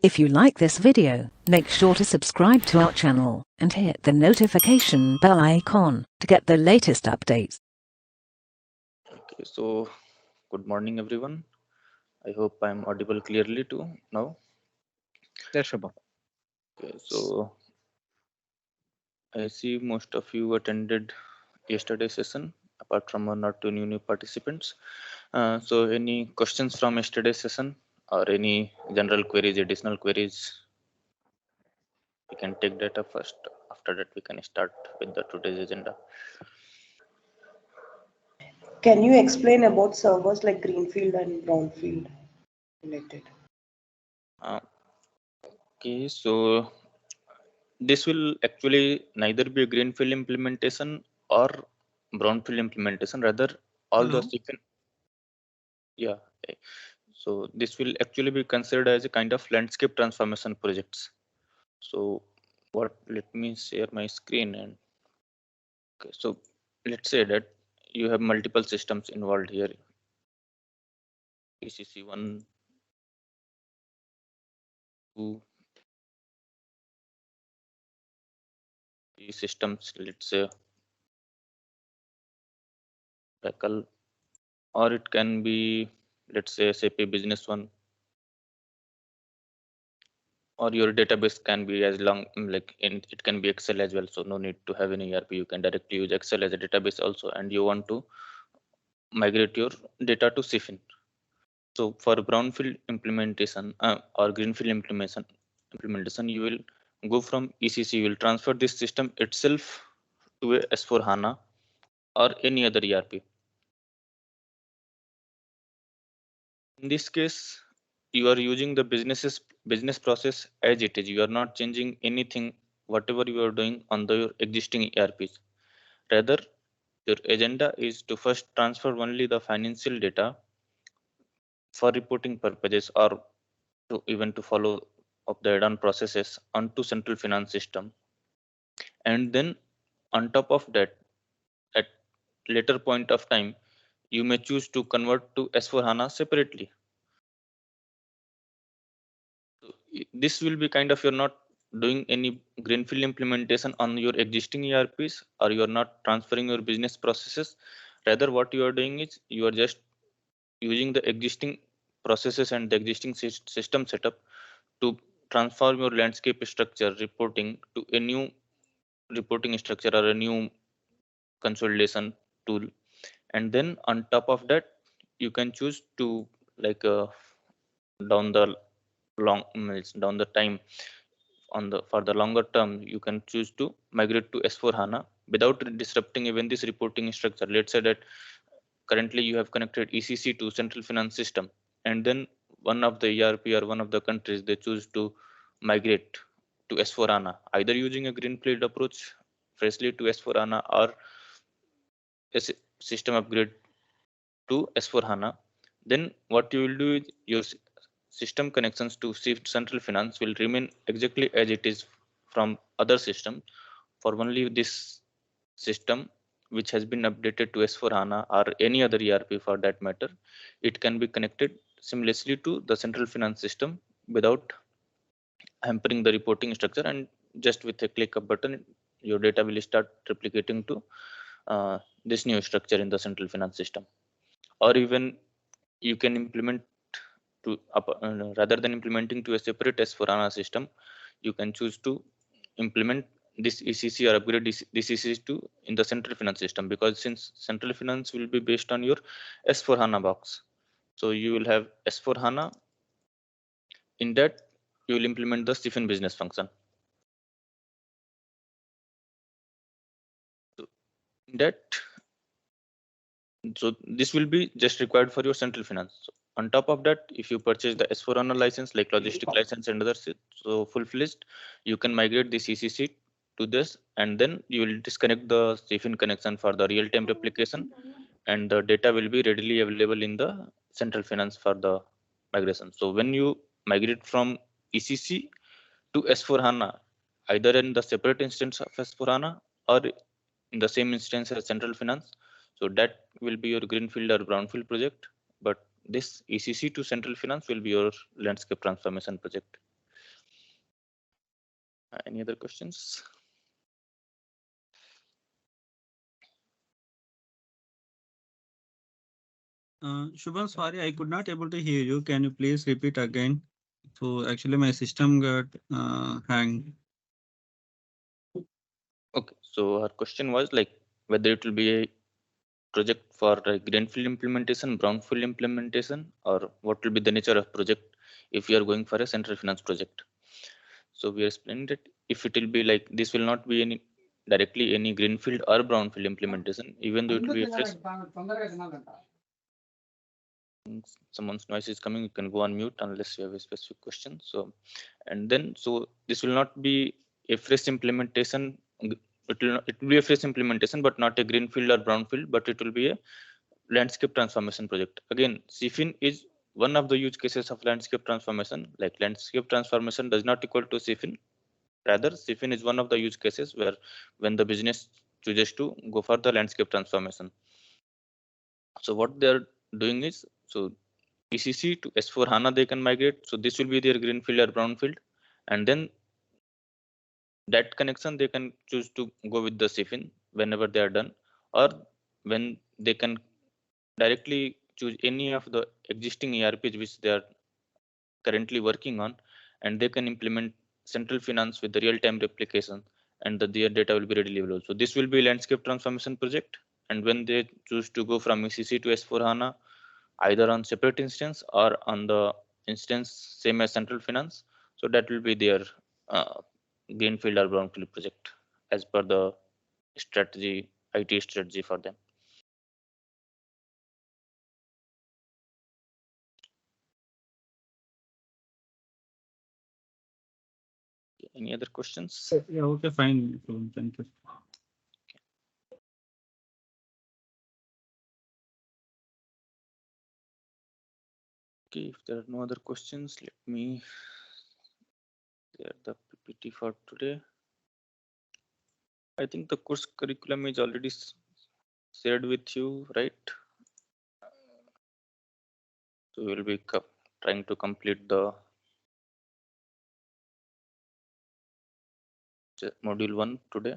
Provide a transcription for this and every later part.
If you like this video, make sure to subscribe to our channel and hit the notification bell icon to get the latest updates. Okay, so good morning, everyone. I hope I'm audible clearly too now. Yes, Shubham. Okay, so I see most of you attended yesterday's session, apart from one or two new participants. So any questions from yesterday's session or any general queries, additional queries? We can take that up first. After that, we can start with the today's agenda. Can you explain about servers like greenfield and brownfield related? Okay, so this will actually neither be a greenfield implementation or brownfield implementation. Rather, all the yeah. Okay. So this will actually be considered as a kind of landscape transformation projects. So let me share my screen and okay, so let's say that you have multiple systems involved here. ECC 1, 2, 3 systems, let's say Oracle, or it can be, let's say, SAP Business One, or your database can be as long like it can be Excel as well. So no need to have any ERP. You can directly use Excel as a database also, and you want to migrate your data to CFIN. So for brownfield implementation or greenfield implementation, you will go from ECC. You will transfer this system itself to a S4 HANA or any other ERP. In this case, you are using the business process as it is. You are not changing anything, whatever you are doing on the your existing ERPs. Rather, your agenda is to first transfer only the financial data for reporting purposes or to even to follow up the add-on processes onto central finance system. And then on top of that, at later point of time, you may choose to convert to S4 HANA separately. This will be kind of you're not doing any greenfield implementation on your existing ERPs, or you are not transferring your business processes. Rather, what you are doing is you are just using the existing processes and the existing system setup to transform your landscape structure reporting to a new reporting structure or a new consolidation tool. And then on top of that, you can choose to like down the down the time on the for the longer term, you can choose to migrate to S4 HANA without disrupting even this reporting structure. Let's say that currently you have connected ECC to central finance system, and then one of the ERP or one of the countries they choose to migrate to S4 HANA, either using a greenfield approach freshly to S4 HANA or a system upgrade to S4 HANA. Then what you will do is your system connections to central finance will remain exactly as it is from other system. For only this system which has been updated to S4 HANA or any other ERP for that matter, it can be connected seamlessly to the central finance system without hampering the reporting structure, and just with a click of button your data will start replicating to this new structure in the central finance system. Or even you can implement to rather than implementing to a separate S4 HANA system, you can choose to implement this ECC or upgrade this ECC to in the central finance system, because since central finance will be based on your S4 HANA box, so you will have S4 HANA. In that, you will implement the CFIN business function. So in that, so this will be just required for your central finance. So on top of that, if you purchase the S4 HANA license like logistic license and others, so full-fledged, you can migrate the CCC to this, and then you will disconnect the CFIN connection for the real-time replication, and the data will be readily available in the central finance for the migration. So when you migrate from ECC to S4 HANA, either in the separate instance of S4 HANA or in the same instance as central finance, so that will be your greenfield or brownfield project. But this ECC to central finance will be your landscape transformation project. Any other questions? Shubham, sorry, I could not able to hear you. Can you please repeat again? So actually my system got hang. Okay, so our question was like whether it will be a project for greenfield implementation, brownfield implementation, or what will be the nature of project if you are going for a central finance project. So we explained that if it will be like this will not be any directly any greenfield or brownfield implementation, even though it will be a fresh. Someone's noise is coming, you can go on mute unless you have a specific question. So and then so this will not be a fresh implementation. It will be a fresh implementation, but not a greenfield or brownfield, but it will be a landscape transformation project. Again, CFIN is one of the use cases of landscape transformation. Like landscape transformation does not equal to CFIN. Rather, CFIN is one of the use cases where when the business chooses to go for the landscape transformation. So what they're doing is, so ECC to S4 HANA they can migrate. So this will be their greenfield or brownfield, and then that connection they can choose to go with the CFIN whenever they are done, or when they can directly choose any of the existing ERPs which they are currently working on, and they can implement central finance with the real-time replication, and their data will be readily available. So this will be landscape transformation project, and when they choose to go from ECC to S4 HANA, either on separate instance or on the instance same as central finance, so that will be their uh, greenfield or brownfield project as per the strategy, IT strategy for them. Any other questions? Yeah, okay, fine. Thank you. Okay, if there are no other questions, let me share the PPT for today. I think the course curriculum is already shared with you, right? So we'll be trying to complete the module 1 today.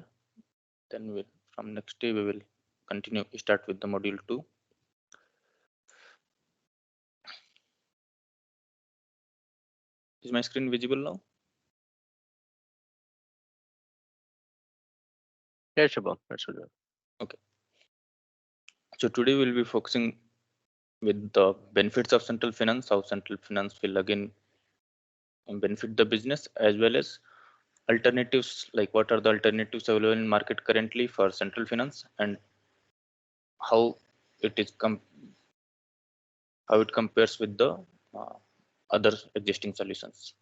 Then from next day we will continue, start with the module 2. Is my screen visible now? Yes, Shubham. That's good. Okay. So today we'll be focusing with the benefits of central finance, how central finance will again benefit the business, as well as alternatives, like what are the alternatives available in market currently for central finance, and how it is how it compares with the other existing solutions.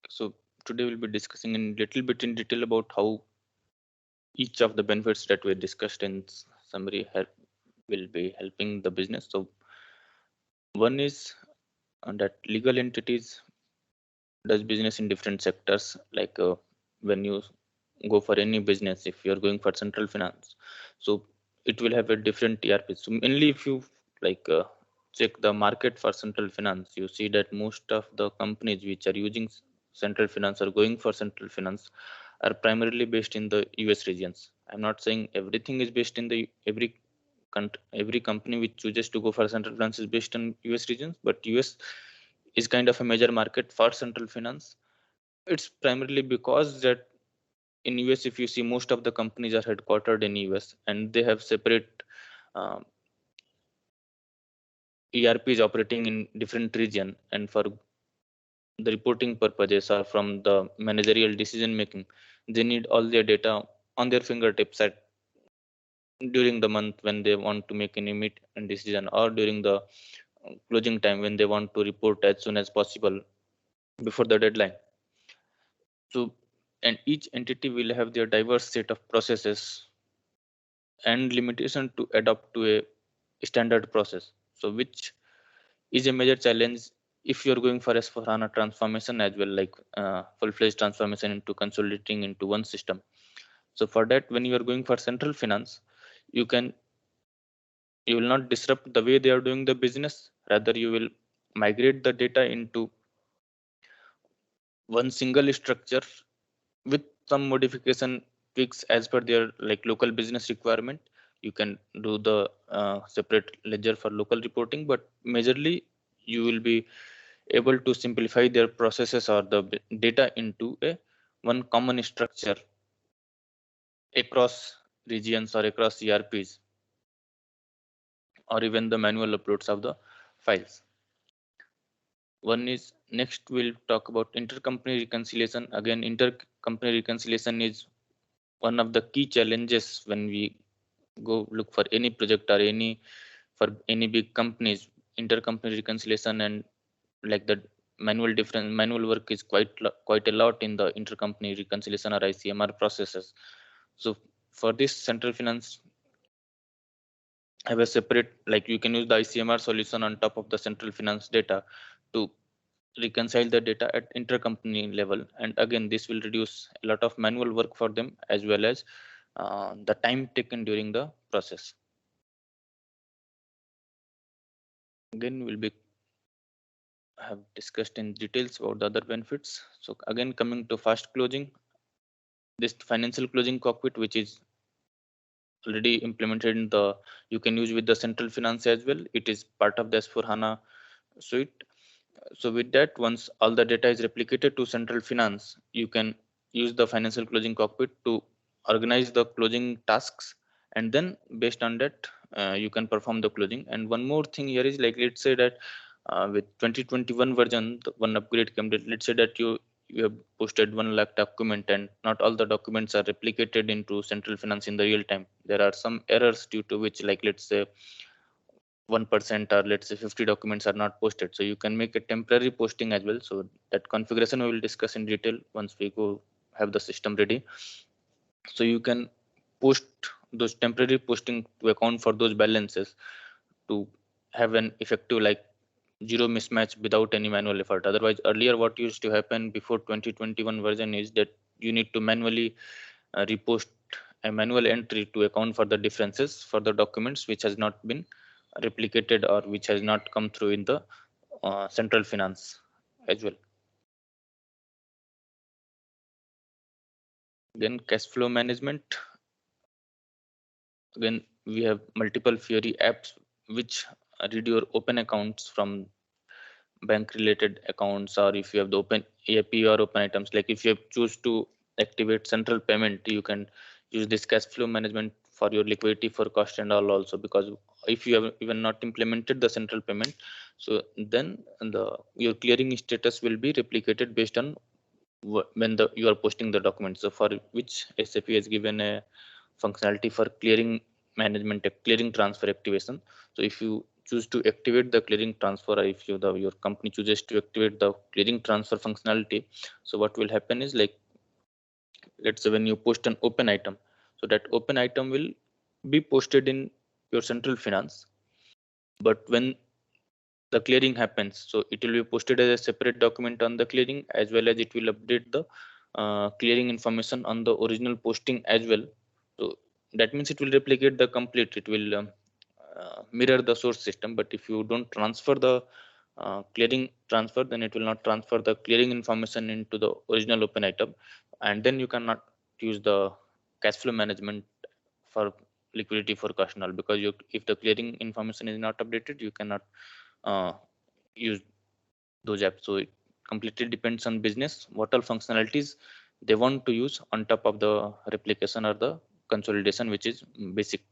So today we'll be discussing in little bit in detail about how each of the benefits that we discussed in summary will be helping the business. So one is that legal entities does business in different sectors. Like when you go for any business, if you're going for central finance, so it will have a different ERP. So mainly if you like check the market for central finance, you see that most of the companies which are using central finance or going for central finance are primarily based in the US regions. I'm not saying everything is based in the every company which chooses to go for central finance is based in US regions, but US is kind of a major market for central finance. It's primarily because that in US, if you see, most of the companies are headquartered in US and they have separate um, ERPs operating in different region, and for the reporting purposes or from the managerial decision making, they need all their data on their fingertips at during the month when they want to make any meet and decision, or during the closing time when they want to report as soon as possible before the deadline. So, and each entity will have their diverse set of processes and limitation to adapt to a standard process. So, which is a major challenge if you're going for S/4HANA transformation as well, like full-fledged transformation into consolidating into one system. So, for that, when you are going for central finance, you can you will not disrupt the way they are doing the business. Rather, you will migrate the data into one single structure with some modification tweaks as per their like local business requirement. You can do the separate ledger for local reporting, but majorly you will be able to simplify their processes or the data into a one common structure across regions or across ERPs, or even the manual uploads of the files. One is next we'll talk about intercompany reconciliation. Again, intercompany reconciliation is one of the key challenges when we go look for any project or for any big companies. Intercompany reconciliation and like the manual work is quite a lot in the intercompany reconciliation or ICMR processes. So for this, central finance have a separate, like you can use the ICMR solution on top of the central finance data to reconcile the data at intercompany level. And again, this will reduce a lot of manual work for them as well as the time taken during the process. Again, we'll be have discussed in details about the other benefits. So again, coming to fast closing, this financial closing cockpit, which is already implemented in the, you can use with the central finance as well. It is part of the S4HANA suite. So with that, once all the data is replicated to central finance, you can use the financial closing cockpit to organize the closing tasks, and then based on that you can perform the closing. And one more thing here is, like, let's say that with 2021 version, the one upgrade came that, let's say that you have posted 1 lakh document and not all the documents are replicated into central finance in the real time. There are some errors due to which, like, let's say 1% or let's say 50 documents are not posted. So you can make a temporary posting as well. So that configuration we will discuss in detail once we go have the system ready. So you can post those temporary posting to account for those balances to have an effective, like, zero mismatch without any manual effort. Otherwise, earlier what used to happen before 2021 version is that you need to manually repost a manual entry to account for the differences for the documents which has not been replicated or which has not come through in the central finance as well. Then cash flow management. Again, we have multiple Fiori apps which read your open accounts from bank related accounts, or if you have the open AP or open items, like if you have choose to activate central payment, you can use this cash flow management for your liquidity forecast and all also, because if you have even not implemented the central payment, so then your clearing status will be replicated based on when you are posting the document. So for which SAP has given a functionality for clearing management, clearing transfer activation. So if you choose to activate the clearing transfer, or if your company chooses to activate the clearing transfer functionality, so what will happen is, like, let's say when you post an open item, so that open item will be posted in your central finance, but when the clearing happens, so it will be posted as a separate document on the clearing, as well as it will update the clearing information on the original posting as well. So that means it will replicate the complete, it will mirror the source system. But if you don't transfer the clearing transfer, then it will not transfer the clearing information into the original open item, and then you cannot use the cash flow management for liquidity forecast and all, because if the clearing information is not updated, you cannot uh, use those apps. So it completely depends on business what all functionalities they want to use on top of the replication or the consolidation, which is basic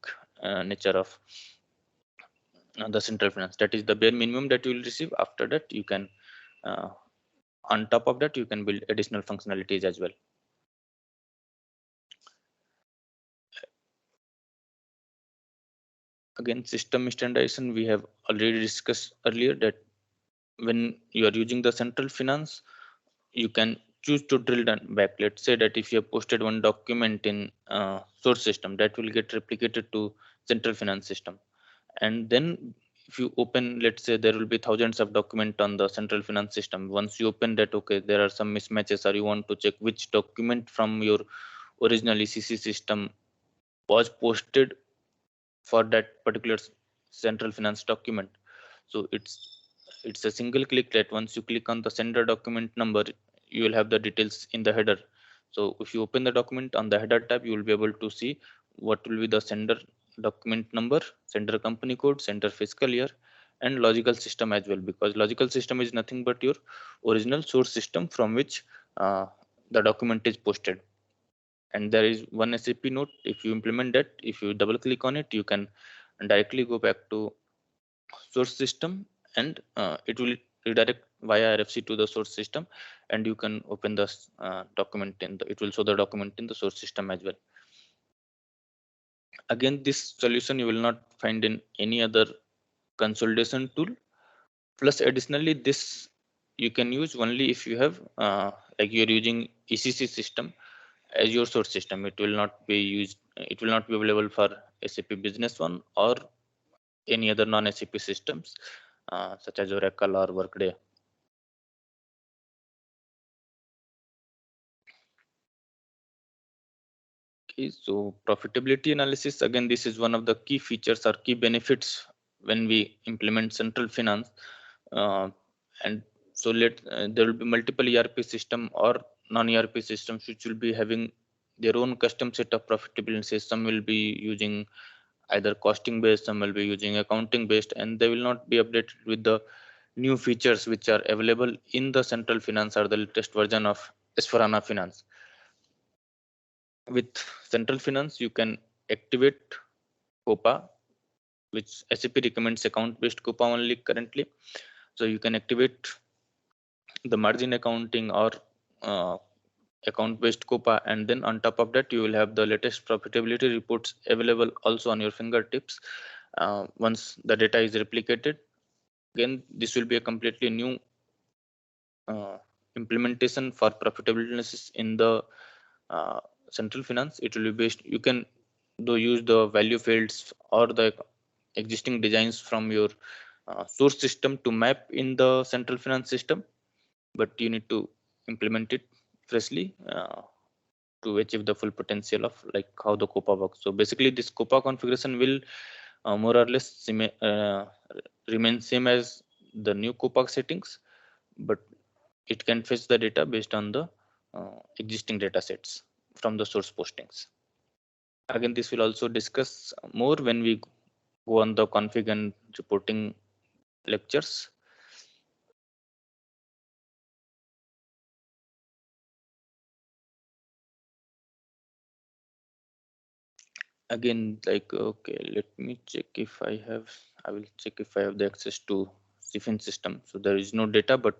nature of the central finance. That is the bare minimum that you will receive. After that, you can on top of that, you can build additional functionalities as well. Again, system standardization, we have already discussed earlier that when you are using the central finance, you can choose to drill down back. Let's say that if you have posted one document in source system, that will get replicated to central finance system, and then if you open, let's say there will be thousands of document on the central finance system. Once you open that, okay, there are some mismatches, or you want to check which document from your original ECC system was posted for that particular central finance document. So it's a single click that once you click on the sender document number, you will have the details in the header. So if you open the document on the header tab, you will be able to see what will be the sender document number, sender company code, sender fiscal year, and logical system as well, because logical system is nothing but your original source system from which the document is posted. And there is one SAP note. If you implement that, if you double click on it, you can directly go back to source system, and it will redirect via RFC to the source system, and you can open the document in the, it will show the document in the source system as well. Again, this solution you will not find in any other consolidation tool. Plus additionally, this you can use only if you have like you're using ECC system as your source system. It will not be used, it will not be available for SAP Business One or any other non-SAP systems such as Oracle or Workday. Okay, so profitability analysis, again, this is one of the key features or key benefits when we implement central finance. And so there will be multiple ERP system or non-ERP systems which will be having their own custom set of profitability. Some will be using either costing based, some will be using accounting based, and they will not be updated with the new features which are available in the central finance or the latest version of S/4HANA Finance. With central finance, you can activate COPA, which SAP recommends account-based COPA only currently. So you can activate the margin accounting or account-based COPA, and then on top of that, you will have the latest profitability reports available also on your fingertips. Once the data is replicated, again, this will be a completely new implementation for profitability analysis in the central finance. It will be based, you can use the value fields or the existing designs from your source system to map in the central finance system, but you need to implement it freshly to achieve the full potential of like how the COPA works. So basically this COPA configuration will more or less remain same as the new COPA settings, but it can fetch the data based on the existing data sets from the source postings. Again, this will also discuss more when we go on the config and reporting lectures. Again, like, okay, let me check if I will check if I have the access to CFIN system. So there is no data, but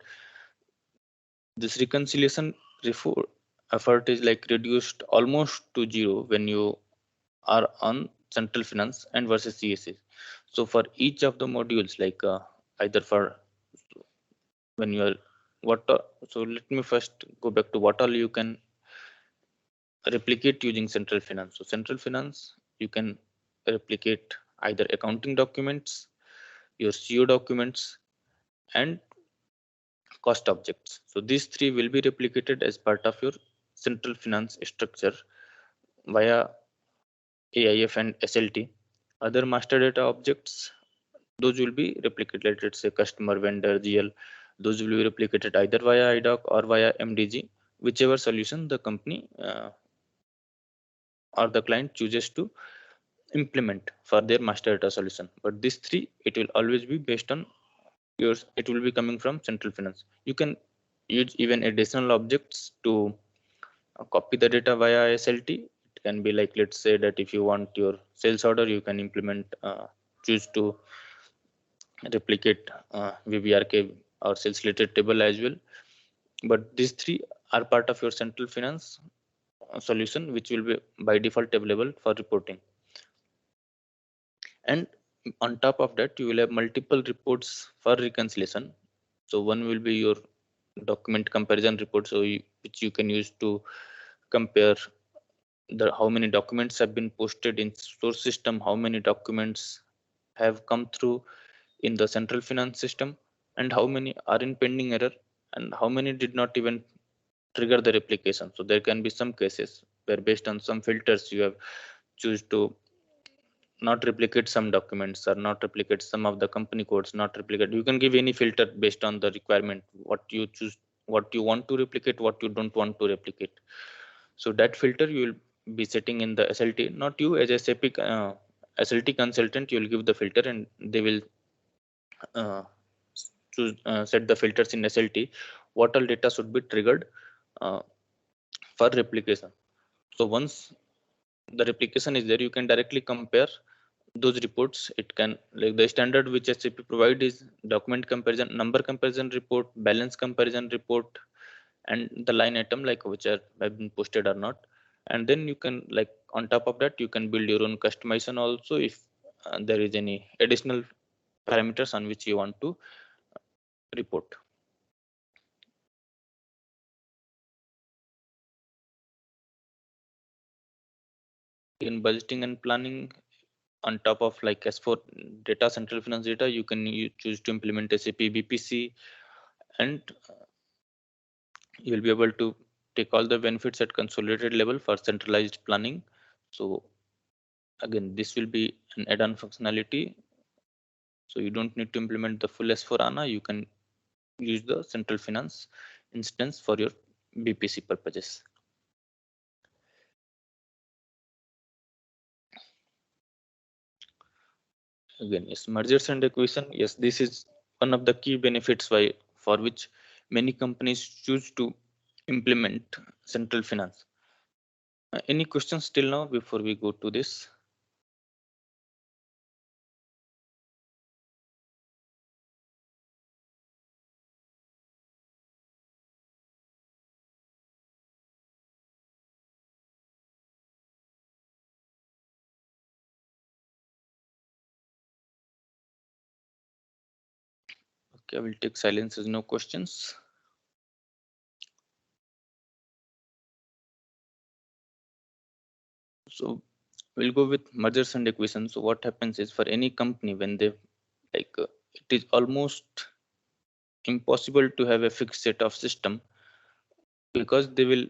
this reconciliation effort is like reduced almost to zero when you are on central finance and versus CSA. So for each of the modules, like either for when you are so let me first go back to what all you can replicate using central finance. So central finance, you can replicate either accounting documents, your CO documents, and cost objects. So these three will be replicated as part of your central finance structure via AIF and SLT. Other master data objects, those will be replicated, let's say customer, vendor, GL, those will be replicated either via IDOC or via MDG, whichever solution the company or the client chooses to implement for their master data solution. But these three, it will always be based on yours, it will be coming from central finance. You can use even additional objects to copy the data via SLT. It can be like, let's say that if you want your sales order, you can implement choose to replicate VBRK or sales related table as well. But these three are part of your central finance solution, which will be by default available for reporting. And on top of that, you will have multiple reports for reconciliation. So one will be your document comparison report, so which you can use to compare how many documents have been posted in source system, how many documents have come through in the central finance system, and how many are in pending error, and how many did not even trigger the replication. So there can be some cases where based on some filters you have choose to not replicate some documents or not replicate some of the company codes, not replicate. You can give any filter based on the requirement, what you choose, what you want to replicate, what you don't want to replicate. So that filter you will be setting in the SLT, not you as a SAP SLT consultant. You will give the filter and they will choose set the filters in SLT. What all data should be triggered uh, for replication. So once the replication is there, you can directly compare those reports. It can, like the standard which SAP provide is document comparison, number comparison report, balance comparison report, and the line item like which have been posted or not. And then you can, like on top of that, you can build your own customization also if there is any additional parameters on which you want to report. In budgeting and planning, on top of like S4 data, central finance data, you can choose to implement SAP BPC, and you will be able to take all the benefits at consolidated level for centralized planning. So again, this will be an add-on functionality. So you don't need to implement the full S4 HANA. You can use the central finance instance for your BPC purposes. Again, yes, mergers and acquisition. Yes, this is one of the key benefits why for which many companies choose to implement central finance. Any questions till now before we go to this? Okay, I will take silence as no questions. So we'll go with mergers and acquisitions. So what happens is for any company when they it is almost impossible to have a fixed set of system, because they will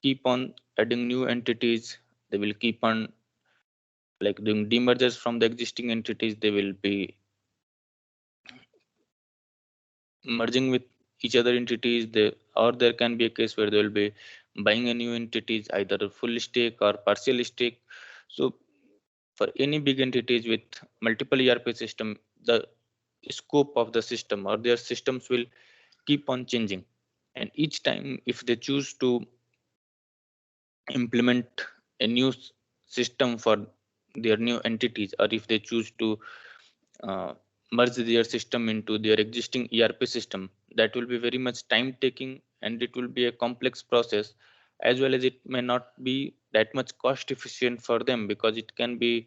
keep on adding new entities. They will keep on like doing demergers from the existing entities. They will be merging with each other entities. Or there can be a case where they will be buying a new entities, either a full stake or partial stake. So for any big entities with multiple ERP system, the scope of the system or their systems will keep on changing. And each time if they choose to implement a new system for their new entities, or if they choose to uh, merge their system into their existing ERP system, that will be very much time taking and it will be a complex process, as well as it may not be that much cost efficient for them, because it can be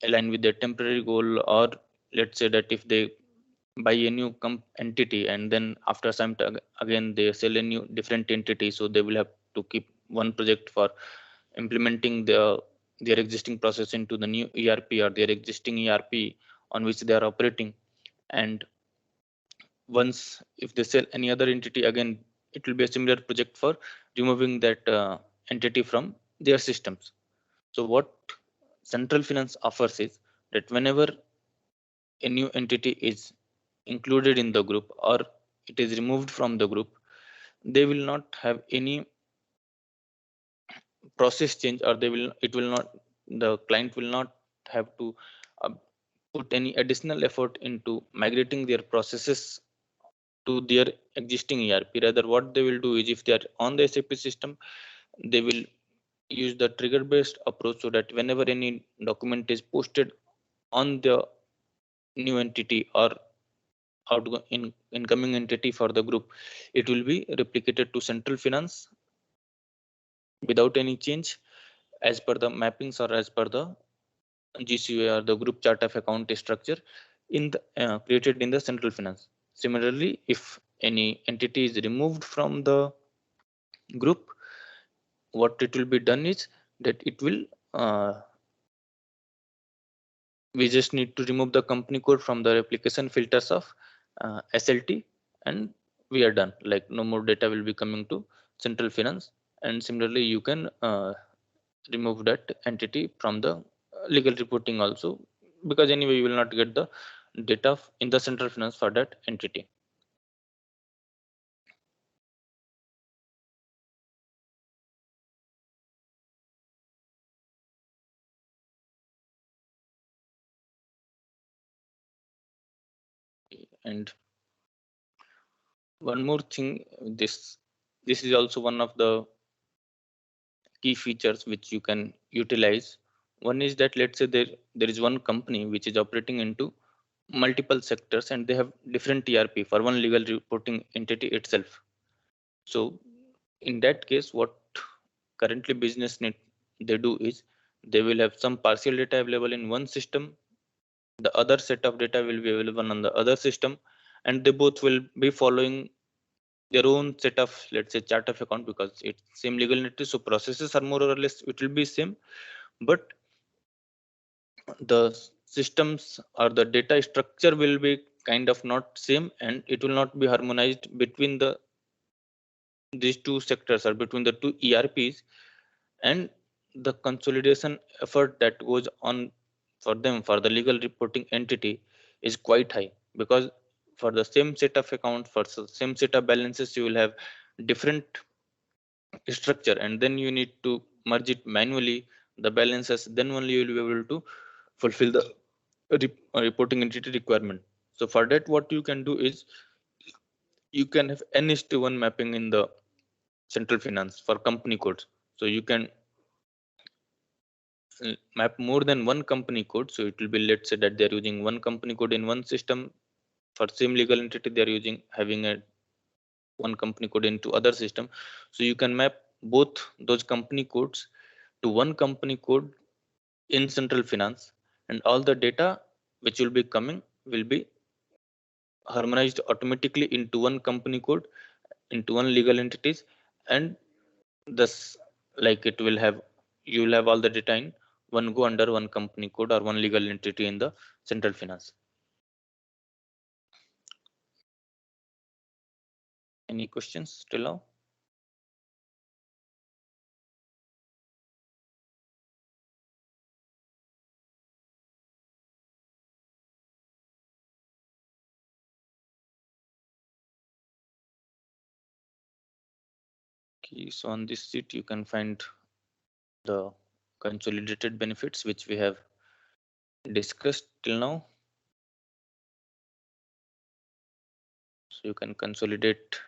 aligned with their temporary goal. Or let's say that if they buy a new entity and then after some time again they sell a new different entity, so they will have to keep one project for implementing their existing process into the new ERP or their existing ERP on which they are operating. And once if they sell any other entity, again it will be a similar project for removing that entity from their systems. So what central finance offers is that whenever a new entity is included in the group or it is removed from the group, they will not have any process change, or the client will not have to uh, put any additional effort into migrating their processes to their existing ERP. Rather, what they will do is, if they are on the SAP system, they will use the trigger based approach, so that whenever any document is posted on the new entity or incoming entity for the group, it will be replicated to central finance without any change, as per the mappings or as per the GCA or the group chart of account structure in the created in the central finance. Similarly, if any entity is removed from the group, what it will be done is that it will we just need to remove the company code from the replication filters of SLT, and we are done. Like no more data will be coming to central finance. And similarly, you can remove that entity from the legal reporting also, because anyway you will not get the data in the central finance for that entity. And one more thing, this is also one of the key features which you can utilize. One is that, let's say there is one company which is operating into multiple sectors and they have different ERP for one legal reporting entity itself. So in that case, what currently business need they do is they will have some partial data available in one system, the other set of data will be available on the other system, and they both will be following their own set of, let's say, chart of account, because it's same legal entity, so processes are more or less it will be same, but the systems or the data structure will be kind of not same, and it will not be harmonized between these two sectors or between the two ERPs. And the consolidation effort that goes on for them for the legal reporting entity is quite high, because for the same set of accounts, for same set of balances, you will have different structure, and then you need to merge it manually, the balances, then only you will be able to fulfill the reporting entity requirement. So for that, what you can do is you can have n:1 mapping in the central finance for company codes. So you can map more than one company code. So it will be, let's say that they're using one company code in one system. For same legal entity, they're having a one company code into other system. So you can map both those company codes to one company code in central finance, and all the data which will be coming will be harmonized automatically into one company code, into one legal entities, and thus, like, it will have, you will have all the data in one go under one company code or one legal entity in the central finance. Any questions till now? Okay, so on this sheet you can find the consolidated benefits which we have discussed till now. So you can consolidate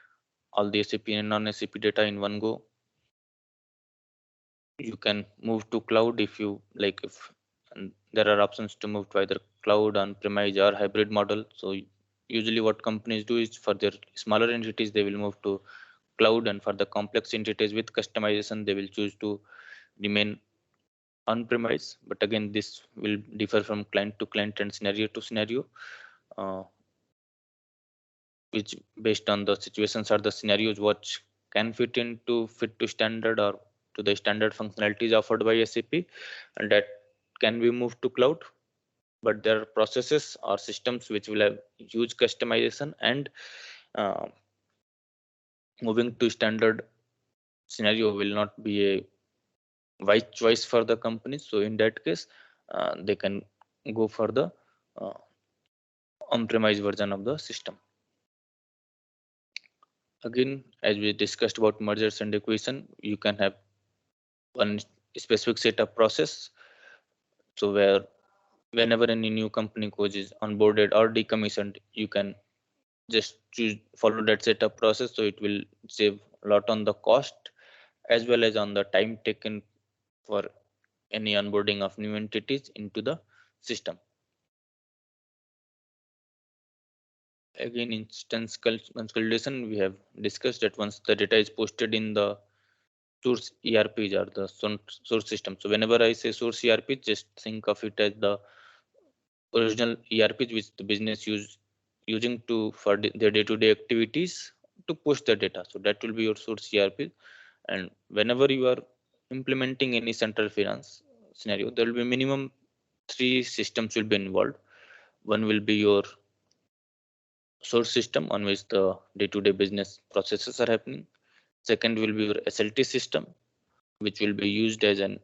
all the SAP and non-SAP data in one go. You can move to cloud if you like, if and there are options to move to either cloud, on-premise or hybrid model. So usually what companies do is for their smaller entities they will move to cloud, and for the complex entities with customization they will choose to remain on-premise. But again, this will differ from client to client and scenario to scenario, uh, which based on the situations or the scenarios what can fit to standard or to the standard functionalities offered by SAP, and that can be moved to cloud. But there are processes or systems which will have huge customization, and uh, moving to standard scenario will not be a wise choice for the company. So in that case, they can go for the uh, on-premise version of the system. Again, as we discussed about mergers and acquisition, you can have one specific set of process. So where whenever any new company code is onboarded or decommissioned, you can just follow that setup process. So it will save a lot on the cost as well as on the time taken for any onboarding of new entities into the system. Again, instance consolidation, we have discussed that once the data is posted in the source ERPs or the source system. So whenever I say source ERP, just think of it as the original ERPs which the business using to for their day-to-day activities to push the data. So that will be your source ERP. And whenever you are implementing any central finance scenario, there will be minimum 3 systems will be involved. One will be your source system on which the day-to-day business processes are happening. Second will be your SLT system, which will be used as an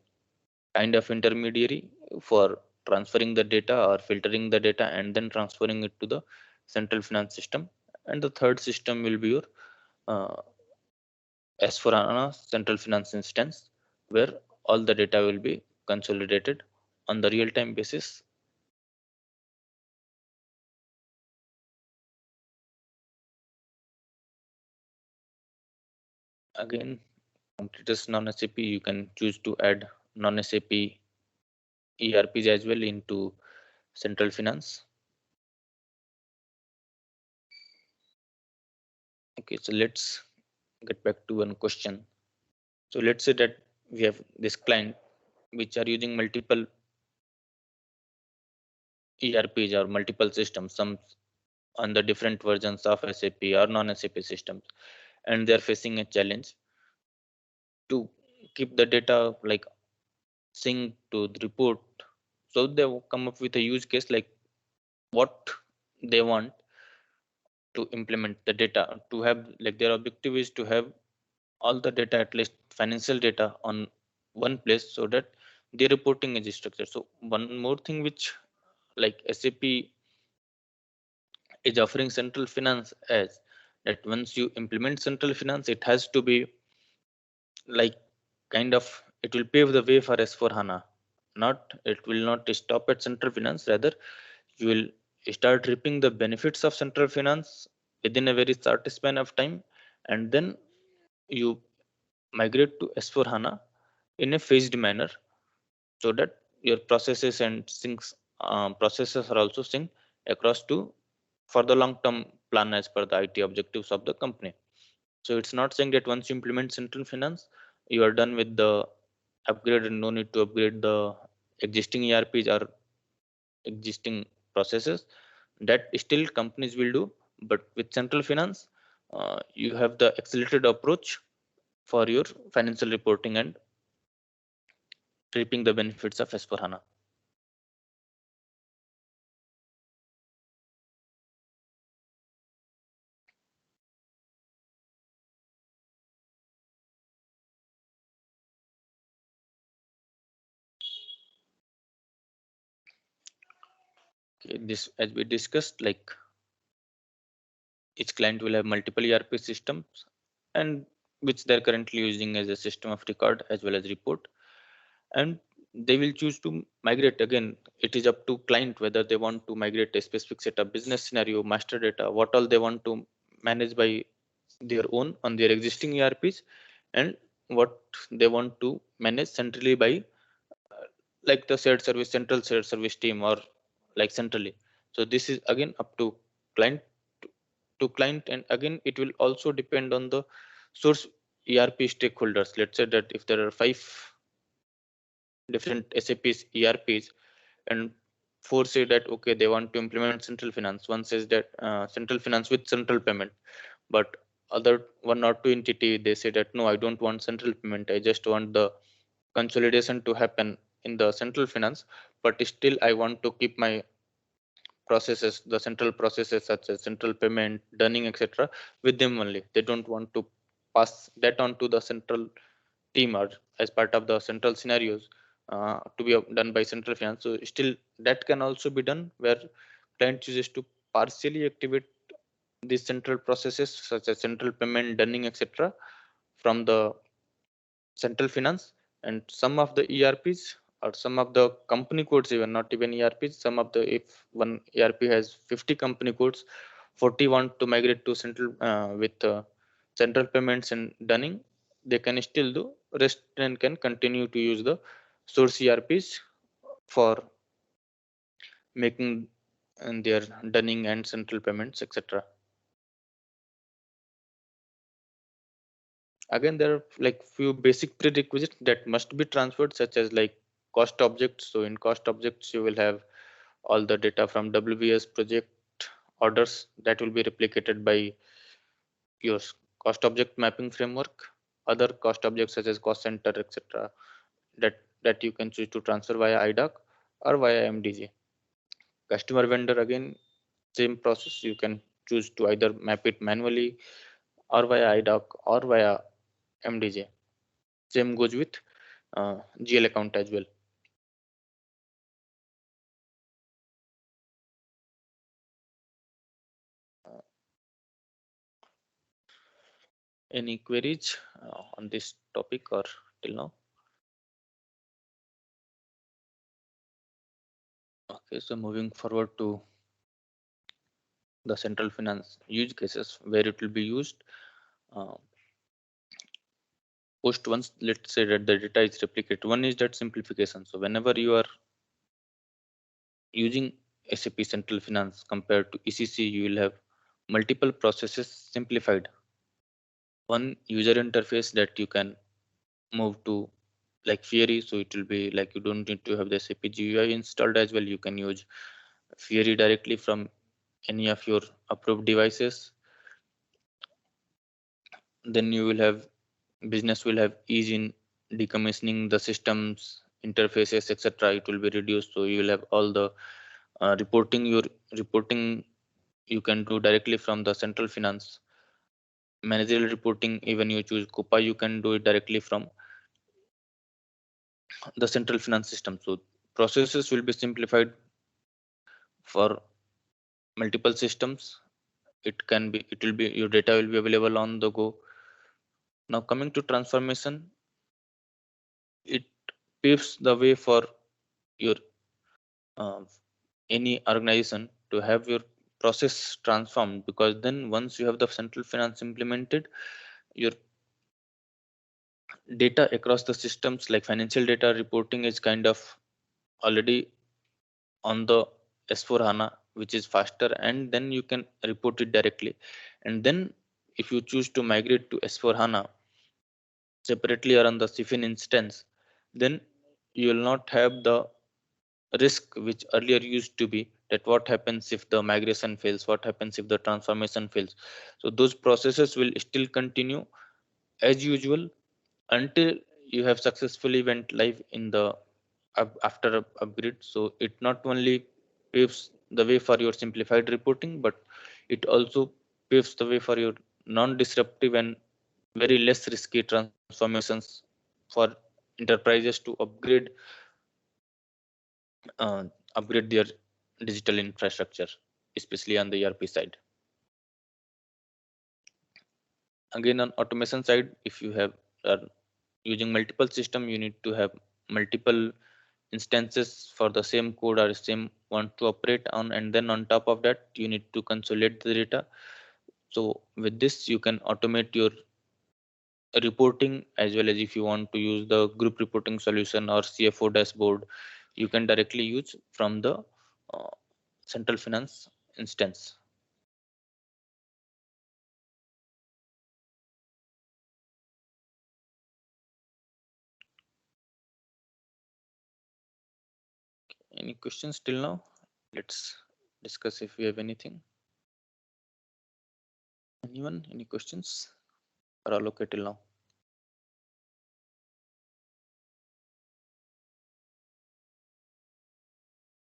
kind of intermediary for transferring the data or filtering the data and then transferring it to the central finance system. And the third system will be your S/4HANA Central Finance instance, where all the data will be consolidated on the real-time basis. Again, competitors non-SAP, you can choose to add non-SAP ERPs as well into Central Finance. Okay, so let's get back to one question. So let's say that we have this client which are using multiple ERPs or multiple systems, some on the different versions of SAP or non-SAP systems, and they're facing a challenge to keep the data like sync to the report. So they will come up with a use case like what they want to implement the data to have, like their objective is to have all the data, at least financial data, on one place so that the reporting is structured. So one more thing which like SAP is offering central finance as that once you implement central finance, it has to be like kind of, it will pave the way for S4 HANA. Not, it will not stop at central finance, rather you will start reaping the benefits of central finance within a very short span of time, and then you migrate to S4 HANA in a phased manner so that your processes and syncs processes are also synced across to for the long term plan as per the IT objectives of the company. So it's not saying that once you implement central finance, you are done with the upgrade and no need to upgrade the existing ERPs or existing processes. That still companies will do, but with central finance, you have the accelerated approach for your financial reporting and reaping the benefits of S/4HANA. Okay, this, as we discussed, like each client will have multiple ERP systems and which they're currently using as a system of record as well as report, and they will choose to migrate. Again, it is up to client whether they want to migrate a specific set of business scenario, master data, what all they want to manage by their own on their existing ERPs, and what they want to manage centrally by like the shared service, central shared service team, or like centrally. So this is again up to client to client, and again it will also depend on the source ERP stakeholders. Let's say that if there are 5 different SAP's ERPs and 4 say that okay they want to implement central finance, one says that central finance with central payment, but other 1 or 2 entity they say that no, I don't want central payment, I just want the consolidation to happen in the central finance, but still I want to keep my processes, the central processes such as central payment, dunning, etc., with them only. They don't want to pass that on to the central team or as part of the central scenarios to be done by central finance. So still that can also be done where client chooses to partially activate these central processes such as central payment, dunning, etc., from the central finance, and some of the ERPs or some of the company codes, even not even ERPs, some of the, if one ERP has 50 company codes, 40 want to migrate to central with central payments and dunning, they can still do rest and can continue to use the source ERPs for making their dunning and central payments, etc. Again, there are like few basic prerequisites that must be transferred, such as like cost objects. So in cost objects you will have all the data from WBS project orders that will be replicated by your cost object mapping framework, other cost objects such as cost center, etc., that you can choose to transfer via IDOC or via MDG. Customer vendor, again same process, you can choose to either map it manually or via IDOC or via MDJ. Same goes with GL account as well. Any queries on this topic or till now? Okay, so moving forward to the central finance use cases where it will be used. Uh, Post once, let's say that the data is replicated. One is that simplification. So whenever you are using SAP Central Finance compared to ECC, you will have multiple processes simplified. One user interface that you can move to like Fieri, so it will be like you don't need to have the SAP GUI installed as well. You can use Fieri directly from any of your approved devices. Then you will have business will have ease in decommissioning the systems, interfaces, etc. It will be reduced, so you will have all the reporting you can do directly from the central finance. Managerial reporting, even you choose Coupa, you can do it directly from the central finance system. So processes will be simplified for multiple systems. It will be your data will be available on the go. Now coming to transformation, it paves the way for your uh, any organization to have your process transformed, because then once you have the central finance implemented, your data across the systems like financial data reporting is kind of already on the S4 HANA, which is faster, and then you can report it directly. And then if you choose to migrate to S4 HANA separately or on the CFIN instance, then you will not have the risk which earlier used to be, that what happens if the migration fails, what happens if the transformation fails. So those processes will still continue as usual until you have successfully went live in the after upgrade. So it not only paves the way for your simplified reporting, but it also paves the way for your non-disruptive and very less risky transformations for enterprises to uh, upgrade their digital infrastructure, especially on the ERP side. Again, on automation side, if you have are using multiple system, you need to have multiple instances for the same code or same one to operate on, and then on top of that you need to consolidate the data. So with this you can automate your reporting, as well as if you want to use the group reporting solution or CFO dashboard, you can directly use from the uh, central finance instance. Any questions till now? Let's discuss if we have anything. Anyone? Any questions? Are all okay till now?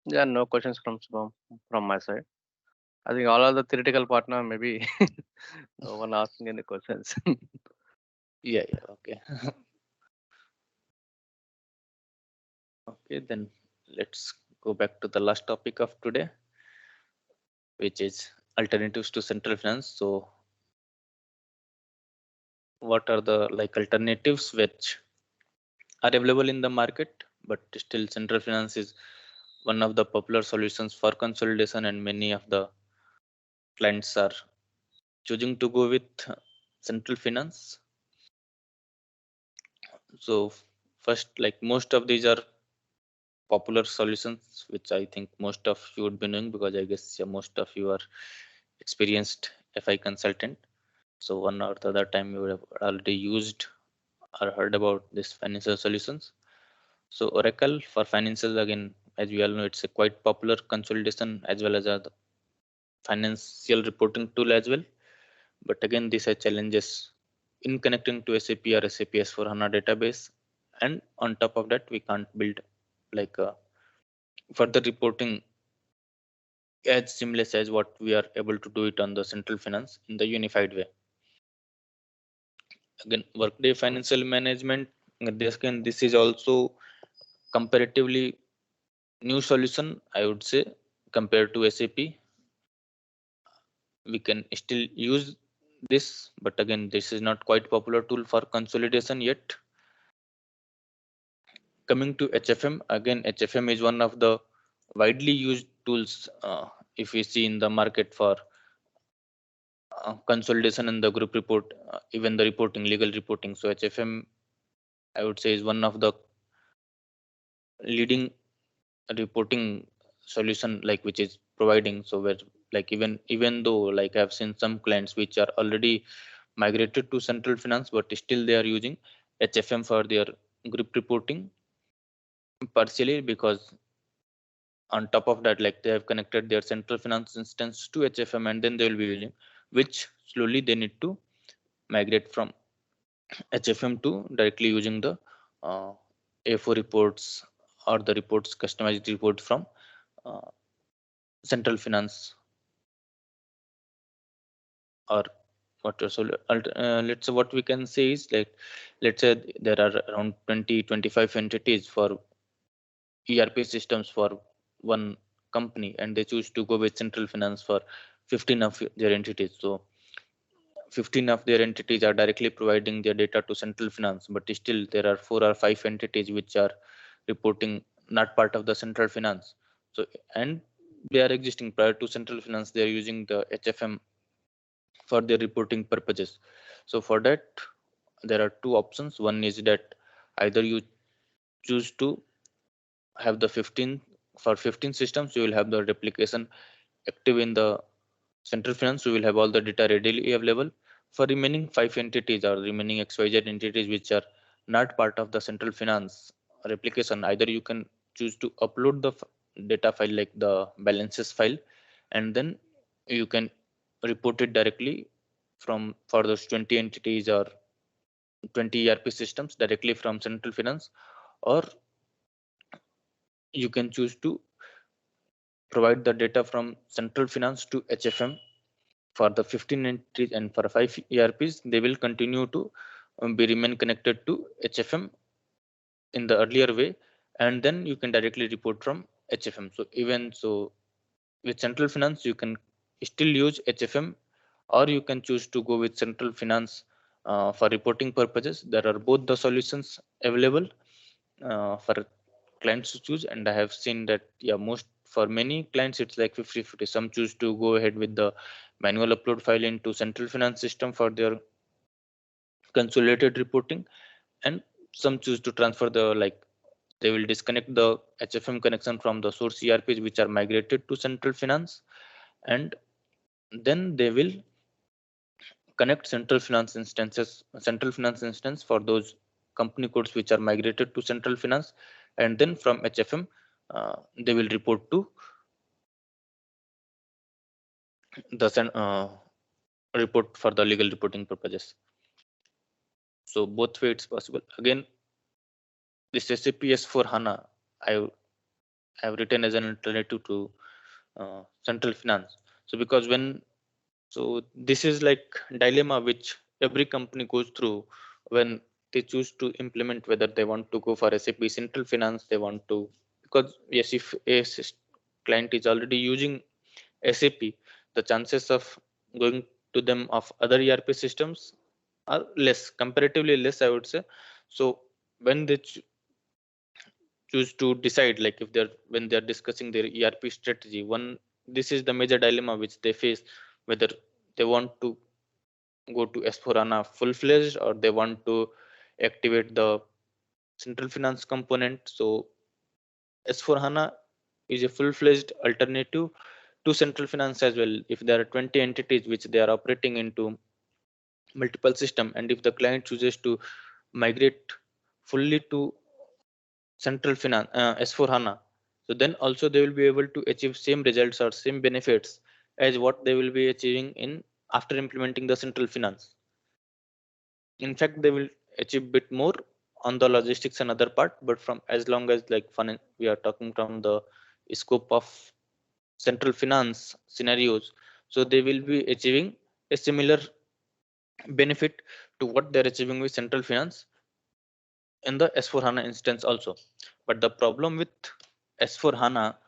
Yeah, no questions from my side. I think all of the theoretical partner, maybe no one asking any questions. Yeah, okay. Okay, then let's go back to the last topic of today, which is alternatives to central finance. So what are the like alternatives which are available in the market, but still central finance is one of the popular solutions for consolidation, and many of the clients are choosing to go with central finance. So first, like most of these are popular solutions, which I think most of you would be knowing, because I guess most of you are experienced FI consultant. So one or the other time you would have already used or heard about this financial solutions. So Oracle for financials, again, as we all know, it's a quite popular consolidation as well as a financial reporting tool as well. But again, these are challenges in connecting to SAP or SAP S/4HANA database. And on top of that, we can't build like a further reporting as seamless as what we are able to do it on the central finance in the unified way. Again, Workday Financial Management, this is also comparatively new solution, I would say, compared to SAP. We can still use this, but again, this is not quite popular tool for consolidation yet. Coming to HFM, again, HFM is one of the widely used tools if we see in the market for consolidation and the group report, even the reporting, legal reporting. So HFM, I would say, is one of the leading reporting solution like which is providing. So where like even though like I've seen some clients which are already migrated to central finance, but still they are using HFM for their group reporting, partially because on top of that, like they have connected their central finance instance to HFM, and then they will be using, which slowly they need to migrate from HFM to directly using the A4 reports or the reports, customized report from uh, central finance or what. So let's say what we can say is like, let's say there are around 20-25 entities for ERP systems for one company, and they choose to go with central finance for 15 of their entities. So 15 of their entities are directly providing their data to central finance, but still there are 4 or 5 entities which are reporting not part of the central finance. So and they are existing prior to central finance, they are using the HFM for their reporting purposes. So for that, there are two options. One is that either you choose to have the 15, for 15 systems you will have the replication active in the central finance, you will have all the data readily available. For remaining 5 entities or remaining XYZ entities which are not part of the central finance replication, either you can choose to upload the data file like the balances file, and then you can report it directly from for those 20 entities or 20 ERP systems directly from central finance, or you can choose to provide the data from central finance to HFM for the 15 entities, and for 5 ERPs they will continue to be remain connected to HFM in the earlier way, and then you can directly report from HFM. So even so with central finance you can still use HFM, or you can choose to go with central finance for reporting purposes. There are both the solutions available for clients to choose, and I have seen that yeah, most for many clients it's like 50-50. Some choose to go ahead with the manual upload file into central finance system for their consolidated reporting, and some choose to transfer the like they will disconnect the HFM connection from the source ERPs which are migrated to central finance, and then they will connect central finance instance for those company codes which are migrated to central finance, and then from HFM they will report to the report for the legal reporting purposes. So both way it's possible. Again, this SAP S4 HANA I've written as an alternative to central finance. So because when so this is like dilemma which every company goes through when they choose to implement, whether they want to go for SAP Central Finance, they want to, because yes, if a client is already using SAP, the chances of going to them of other ERP systems are less, comparatively less, I would say. So when they choose to decide, like if they're when they're discussing their ERP strategy, one this is the major dilemma which they face, whether they want to go to S4HANA full-fledged or they want to activate the central finance component. So S4HANA is a full-fledged alternative to central finance as well. If there are 20 entities which they are operating into multiple system, and if the client chooses to migrate fully to central finance S4HANA, so then also they will be able to achieve same results or same benefits as what they will be achieving in after implementing the central finance. In fact, they will achieve bit more on the logistics and other part, but from as long as like we are talking from the scope of central finance scenarios, so they will be achieving a similar benefit to what they're achieving with central finance in the S4 HANA instance also. But the problem with S4 HANA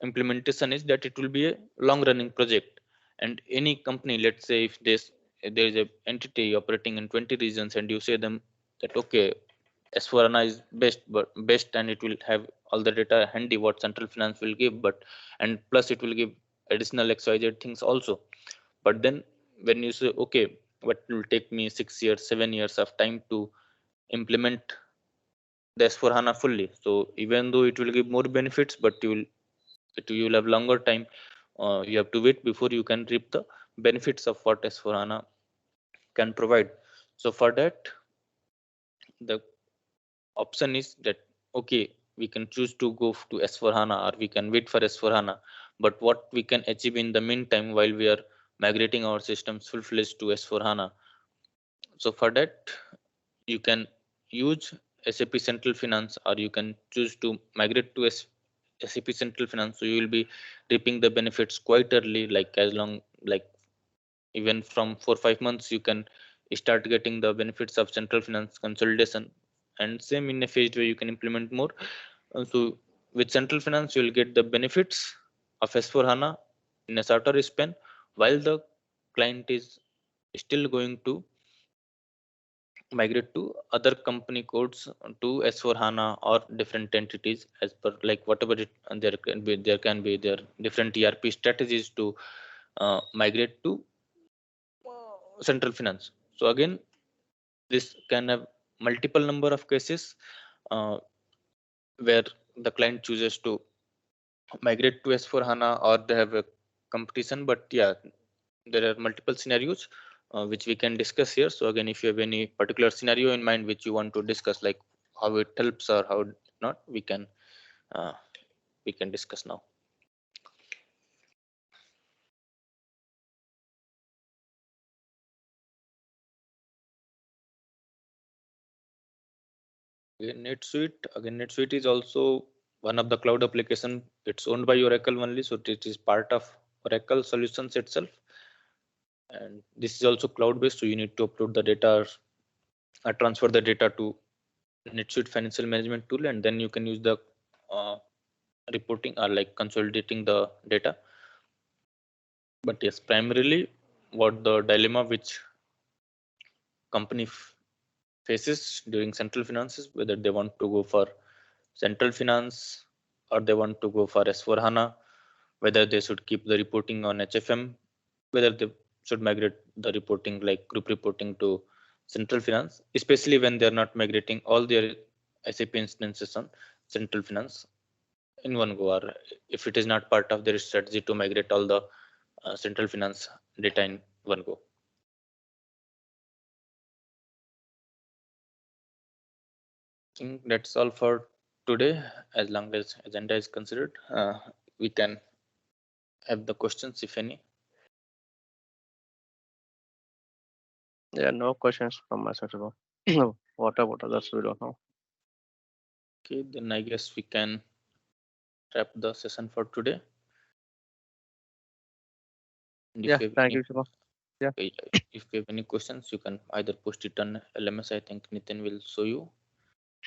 implementation is that it will be a long running project, and any company, let's say if they there is a entity operating in 20 regions and you say them that okay, S4HANA is best and it will have all the data handy what central finance will give, but and plus it will give additional XYZ things also. But then when you say okay, what will take me 6 years, 7 years of time to implement the S4HANA fully. So even though it will give more benefits, but you will have longer time. You have to wait before you can reap the benefits of what S4HANA can provide. So for that, the option is that okay, we can choose to go to S4HANA or we can wait for S4HANA. But what we can achieve in the meantime while we are migrating our systems full-fledged to S4HANA. So for that, you can use SAP Central Finance or you can choose to migrate to SAP Central Finance. So you will be reaping the benefits quite early, like even from 4-5 months you can start getting the benefits of central finance consolidation, and same in a phased way you can implement more. So with central finance you will get the benefits of S4HANA in a shorter span, while the client is still going to migrate to other company codes to S4HANA or different entities as per like whatever it, and there can be their different ERP strategies to migrate to central finance. So again, this can have multiple number of cases where the client chooses to migrate to S4HANA or they have a competition. But yeah, there are multiple scenarios which we can discuss here. So again, if you have any particular scenario in mind which you want to discuss, like how it helps or how not, we can discuss now. NetSuite is also one of the cloud application. It's owned by Oracle only, so it is part of Oracle solutions itself. And this is also cloud based, so you need to upload the data or transfer the data to NetSuite financial management tool, and then you can use the reporting or like consolidating the data. But yes, primarily what the dilemma which company faces during central finances, whether they want to go for central finance or they want to go for S4HANA, whether they should keep the reporting on HFM, whether they should migrate the reporting like group reporting to central finance, especially when they're not migrating all their SAP instances on central finance in one go, or if it is not part of their strategy to migrate all the central finance data in one go. I think that's all for today. As long as agenda is considered, we can have the questions if any. Yeah, no questions from my side. What about others? We don't know. Okay, then I guess we can wrap the session for today. And Yeah, thank you, Shiva. Yeah. If you have any questions, you can either post it on LMS. I think Nitin will show you,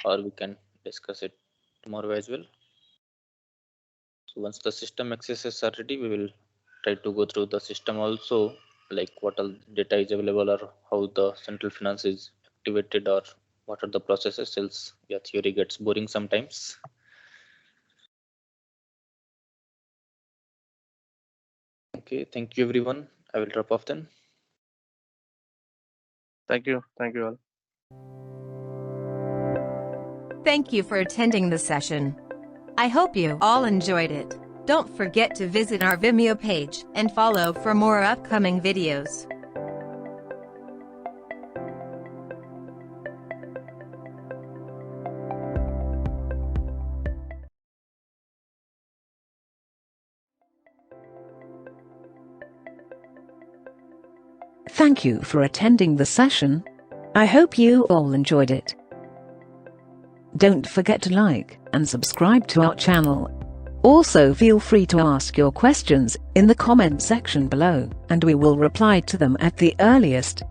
or we can discuss it tomorrow as well. So once the system accesses are ready, we will try to go through the system also, like what all data is available or how the central finance is activated or what are the processes, else yeah, theory gets boring sometimes. Okay, thank you everyone. I will drop off then. Thank you all. Thank you for attending the session. I hope you all enjoyed it. Don't forget to visit our Vimeo page and follow for more upcoming videos. Thank you for attending the session. I hope you all enjoyed it. Don't forget to like and subscribe to our channel. Also feel free to ask your questions in the comment section below, and we will reply to them at the earliest.